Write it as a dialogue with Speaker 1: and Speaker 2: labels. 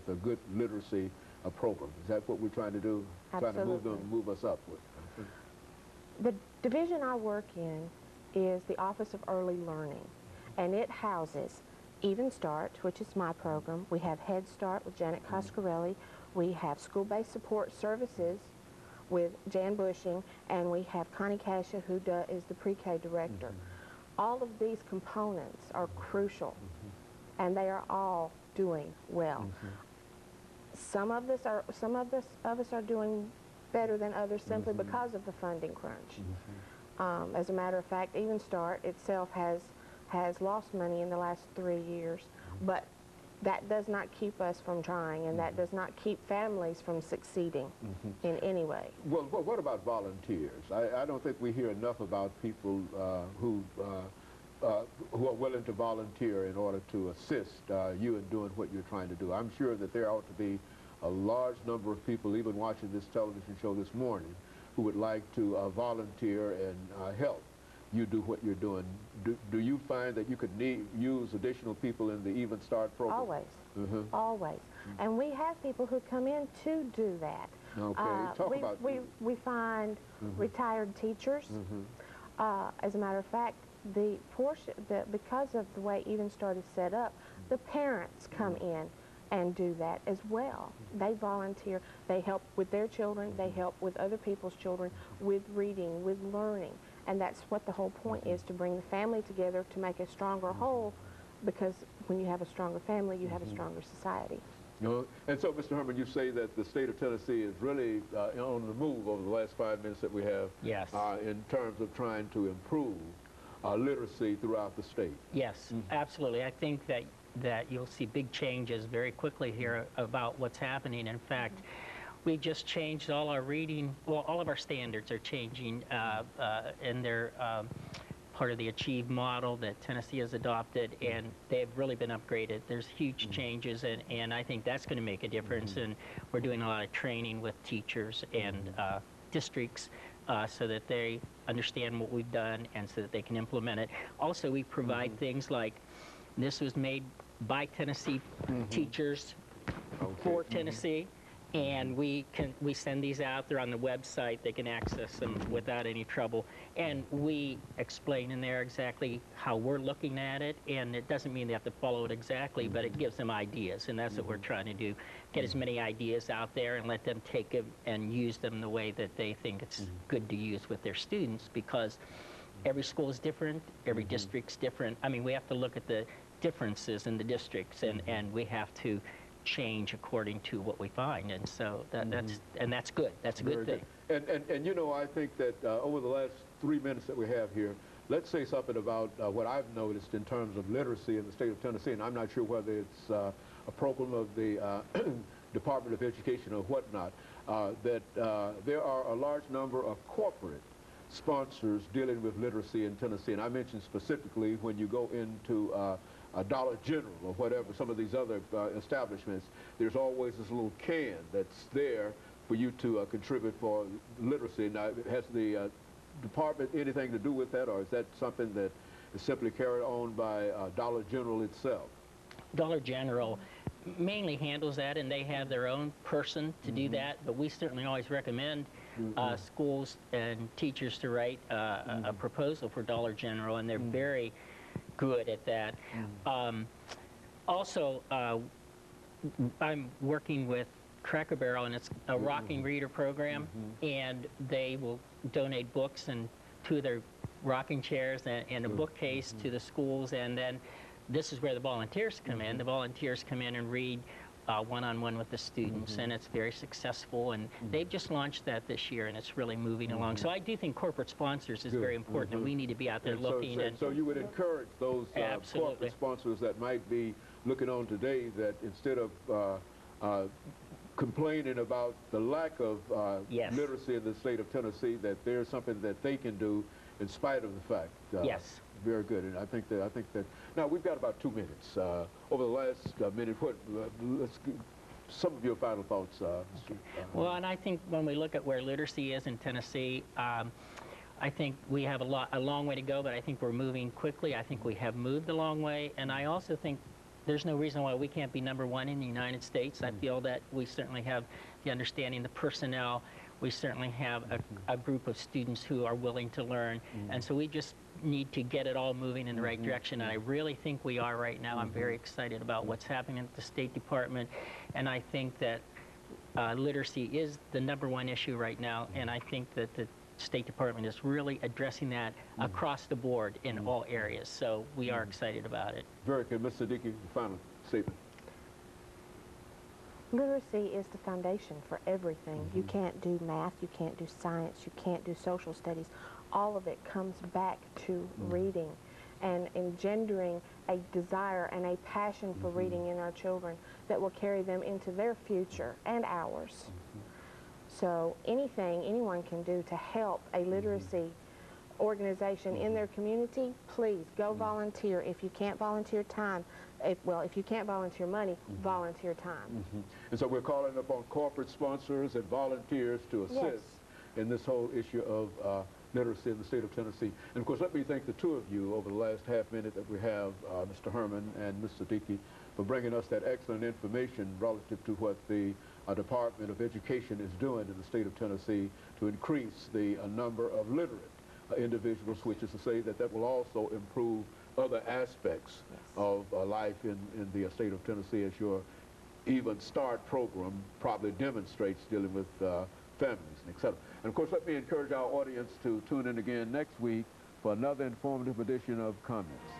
Speaker 1: with a good literacy program. Is that what we're trying to do?
Speaker 2: Absolutely.
Speaker 1: Trying to move us up with.
Speaker 2: The division I work in is the Office of Early Learning, and it houses Even Start, which is my program. We have Head Start with Janet Coscarelli. We have School-Based Support Services with Jan Bushing, and we have Connie Cascia, who is the pre-K director. All of these components are crucial, and they are all doing well. Some of us are doing better than others simply because of the funding crunch. As a matter of fact, Even Start itself has lost money in the last 3 years, but that does not keep us from trying, and that does not keep families from succeeding in any way.
Speaker 1: Well, what about volunteers? I don't think we hear enough about people who are willing to volunteer in order to assist you in doing what you're trying to do. I'm sure that there ought to be a large number of people, even watching this television show this morning, who would like to volunteer and help you do what you're doing. Do you find that you could use additional people in the Even Start program?
Speaker 2: Always. Always. And we have people who come in to do that.
Speaker 1: Okay, talk about
Speaker 2: we find retired teachers. As a matter of fact, because of the way Even Start is set up, the parents come in and do that as well. They volunteer. They help with their children. They help with other people's children with reading, with learning. And that's what the whole point is, to bring the family together to make a stronger whole, because when you have a stronger family, you have a stronger society.
Speaker 1: And so, Mr. Herman, you say that the state of Tennessee is really on the move over the last 5 minutes that we have in terms of trying to improve literacy throughout the state.
Speaker 3: Yes, absolutely. I think that you'll see big changes very quickly here about what's happening. In fact, we just changed all our reading, well, all of our standards are changing, and they're part of the Achieve model that Tennessee has adopted, and they've really been upgraded. There's huge changes, and I think that's going to make a difference, and we're doing a lot of training with teachers and districts so that they understand what we've done and so that they can implement it. Also, we provide things like, this was made by Tennessee teachers for Tennessee, and we send these out. They're on the website. They can access them without any trouble, and we explain in there exactly how we're looking at it, and it doesn't mean they have to follow it exactly, but it gives them ideas, and that's what we're trying to do, get as many ideas out there and let them take them and use them the way that they think it's good to use with their students, because every school is different, every district's different. I mean, we have to look at the differences in the districts, and we have to change according to what we find, and so that's good. That's a good thing.
Speaker 1: And you know, I think that over the last 3 minutes that we have here, let's say something about what I've noticed in terms of literacy in the state of Tennessee, and I'm not sure whether it's a program of the Department of Education or whatnot, that there are a large number of corporate sponsors dealing with literacy in Tennessee, and I mentioned specifically when you go into Dollar General or whatever, some of these other establishments, there's always this little can that's there for you to contribute for literacy. Now, has the department anything to do with that, or is that something that is simply carried on by Dollar General itself?
Speaker 3: Dollar General mainly handles that, and they have their own person to do that, but we certainly always recommend schools and teachers to write a proposal for Dollar General, and they're very good at that. Also, I'm working with Cracker Barrel, and it's a rocking reader program, and they will donate books and 2 of their rocking chairs and a bookcase to the schools, and then this is where the volunteers come in. The volunteers come in and read one-on-one with the students, and it's very successful, and they've just launched that this year, and it's really moving along. So I do think corporate sponsors is very important, and we need to be out there looking.
Speaker 1: So you would encourage those corporate sponsors that might be looking on today, that instead of complaining about the lack of literacy in the state of Tennessee, that there's something that they can do in spite of the fact.
Speaker 3: Yes.
Speaker 1: Very good, and I think that now we've got about 2 minutes. Over the last minute, let's some of your final thoughts, Mr.
Speaker 3: Well, and I think when we look at where literacy is in Tennessee, I think we have a long way to go, but I think we're moving quickly. I think we have moved a long way, and I also think there's no reason why we can't be #1 in the United States. I feel that we certainly have the understanding, the personnel. We certainly have a group of students who are willing to learn. And so we just need to get it all moving in the right direction. And I really think we are right now. I'm very excited about what's happening at the State Department. And I think that literacy is the #1 issue right now. And I think that the State Department is really addressing that across the board in all areas. So we are excited about it.
Speaker 1: Very good. Ms. Siddiqui, final statement.
Speaker 2: Literacy is the foundation for everything. You can't do math, you can't do science, you can't do social studies. All of it comes back to reading and engendering a desire and a passion for reading in our children that will carry them into their future and ours. So anything anyone can do to help a literacy organization in their community, please go volunteer. If you can't volunteer time, if you can't volunteer money, volunteer time.
Speaker 1: And so we're calling upon corporate sponsors and volunteers to assist in this whole issue of literacy in the state of Tennessee. And of course, let me thank the two of you over the last half minute that we have, Mr. Herman and Ms. Siddiqui, for bringing us that excellent information relative to what the Department of Education is doing in the state of Tennessee to increase the number of literate individuals, which is to say that that will also improve other aspects of life in the state of Tennessee, as your Even Start program probably demonstrates, dealing with families, and et cetera. And of course, let me encourage our audience to tune in again next week for another informative edition of Comments.